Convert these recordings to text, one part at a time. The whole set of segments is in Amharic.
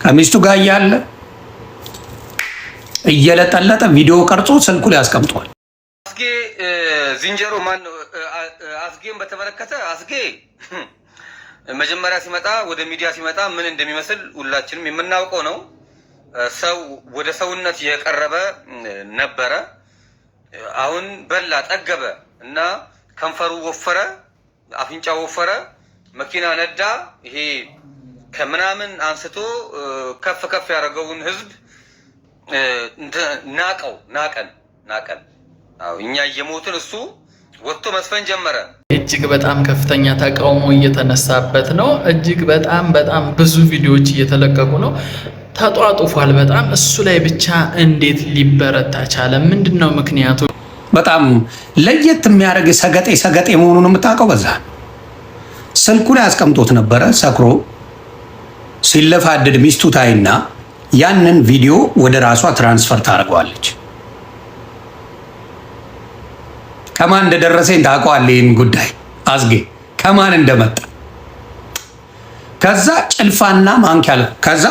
ከሚስቱ ጋር እያለ እየለጠለጠ ቪዲዮ ቀርጾ ስልኩ ላይ አስቀምጧል። አስጌ ዝንጀሮ ማን አስጌን በተመለከተ አስጌ መጀመሪያ ሲመጣ ወደ ሚዲያ ሲመጣ ምን እንደሚመስል ሁላችንም የምናውቀው ነው። ሰው ወደ ሰውነት የቀረበ ነበረ። አሁን በላ ጠገበ እና ከንፈሩ ወፈረ፣ አፍንጫው ወፈረ፣ መኪና ነዳ። ይሄ ከምናምን አንስቶ ከፍ ከፍ ያደረገውን ህዝብ ናቀን። እኛ እየሞትን እሱ ወጥቶ መስፈን ጀመረ። እጅግ በጣም ከፍተኛ ተቃውሞ እየተነሳበት ነው። እጅግ በጣም ብዙ ቪዲዮዎች እየተለቀቁ ነው። ተጧጡፏል በጣም። እሱ ላይ ብቻ እንዴት ሊበረታ ቻለ? ምንድነው ምክንያቱ? በጣም ለየት የሚያደርግ ሰገጤ መሆኑን የምታውቀው በዛ ስልኩ ላይ አስቀምጦት ነበረ። ሰክሮ ሲለፋድድ ሚስቱ ታይና ያንን ቪዲዮ ወደ ራሷ ትራንስፈር ታደርገዋለች። ከማን እንደደረሰኝ ታውቀዋለህ? ይህን ጉዳይ አስጌ ከማን እንደመጣ ከዛ ጭልፋና ማንኪያ ከዛ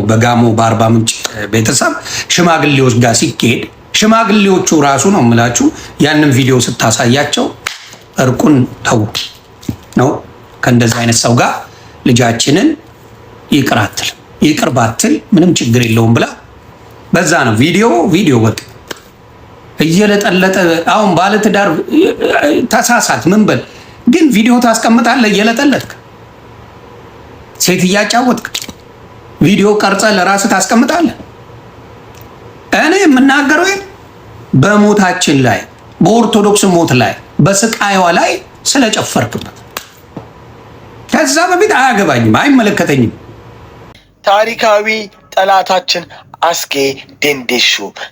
በጋሞ በአርባ ምንጭ ቤተሰብ ሽማግሌዎች ጋር ሲካሄድ ሽማግሌዎቹ ራሱ ነው የምላችሁ ያንን ቪዲዮ ስታሳያቸው እርቁን ተው ነው ከእንደዚህ አይነት ሰው ጋር ልጃችንን ይቅር ባትል ምንም ችግር የለውም ብላ በዛ ነው ቪዲዮ ወጥ እየለጠለጠ አሁን ባለትዳር ተሳሳት ምን በል ግን ቪዲዮ ታስቀምጣለህ እየለጠለጥክ ሴት እያጫወትክ ቪዲዮ ቀርጸ ለራስህ ታስቀምጣለህ። እኔ የምናገረው በሞታችን ላይ በኦርቶዶክስ ሞት ላይ በስቃይዋ ላይ ስለጨፈርክበት ከዛ በፊት አያገባኝም አይመለከተኝም። ታሪካዊ ጠላታችን አስጌ ዴንዴሾ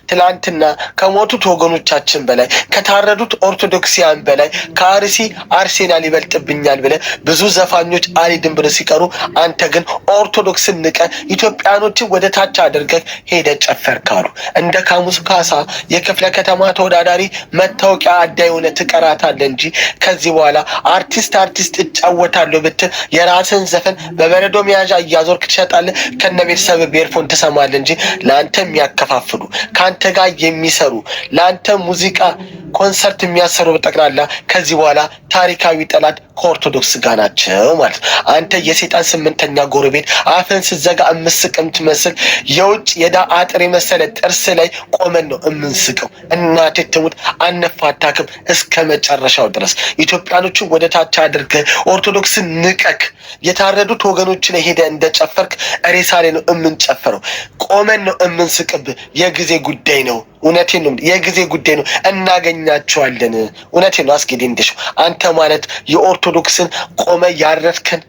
ትላንትና ከሞቱት ወገኖቻችን በላይ ከታረዱት ኦርቶዶክሲያን በላይ ከአርሲ አርሴናል ይበልጥብኛል ብለ ብዙ ዘፋኞች አልሄድም ብለ ሲቀሩ አንተ ግን ኦርቶዶክስን ንቀ ኢትዮጵያኖችን ወደ ታች አድርገ ሄደ ጨፈርካሉ። እንደ ካሙስ ካሳ የክፍለ ከተማ ተወዳዳሪ መታወቂያ አዳይ ሆነ ትቀራታለህ እንጂ ከዚህ በኋላ አርቲስት እጫወታለሁ ብትል የራስን ዘፈን በበረዶ መያዣ እያዞርክ ትሸጣለህ። ከነ ቤተሰብ ቤርፎን ትሰማለህ እንጂ ለአንተ የሚያከፋፍሉ ከአንተ ጋር የሚሰሩ ለአንተ ሙዚቃ ኮንሰርት የሚያሰሩ በጠቅላላ ከዚህ በኋላ ታሪካዊ ጠላት ከኦርቶዶክስ ጋር ናቸው ማለት ነው። አንተ የሰይጣን ስምንተኛ ጎረቤት አፈን ስዘጋ እምስቅም ትመስል የውጭ የዳ አጥር የመሰለ ጥርስ ላይ ቆመን ነው እምንስቀው። እናቴ ትሙት አነፋታክም እስከ መጨረሻው ድረስ ኢትዮጵያኖችን ወደ ታች አድርገህ ኦርቶዶክስን ንቀክ የታረዱት ወገኖች ላይ ሄደ እንደጨፈርክ ሬሳ ላይ ነው እምንጨፈረው። ቆመን ነው እምንስቅብህ። የጊዜ ጉዳይ ነው። እውነቴን ነው። የጊዜ ጉዳይ ነው። እናገኛቸዋለን። እውነቴን ነው። አስጌ ዴንዴሾ አንተ ማለት የኦርቶዶክስን ቆመ ያረፍከን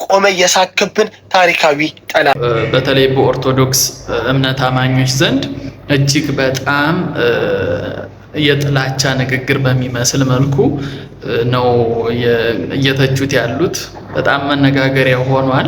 ቆመ የሳክብን ታሪካዊ ጠላት በተለይ በኦርቶዶክስ እምነት አማኞች ዘንድ እጅግ በጣም የጥላቻ ንግግር በሚመስል መልኩ ነው እየተቹት ያሉት። በጣም መነጋገሪያ ሆኗል።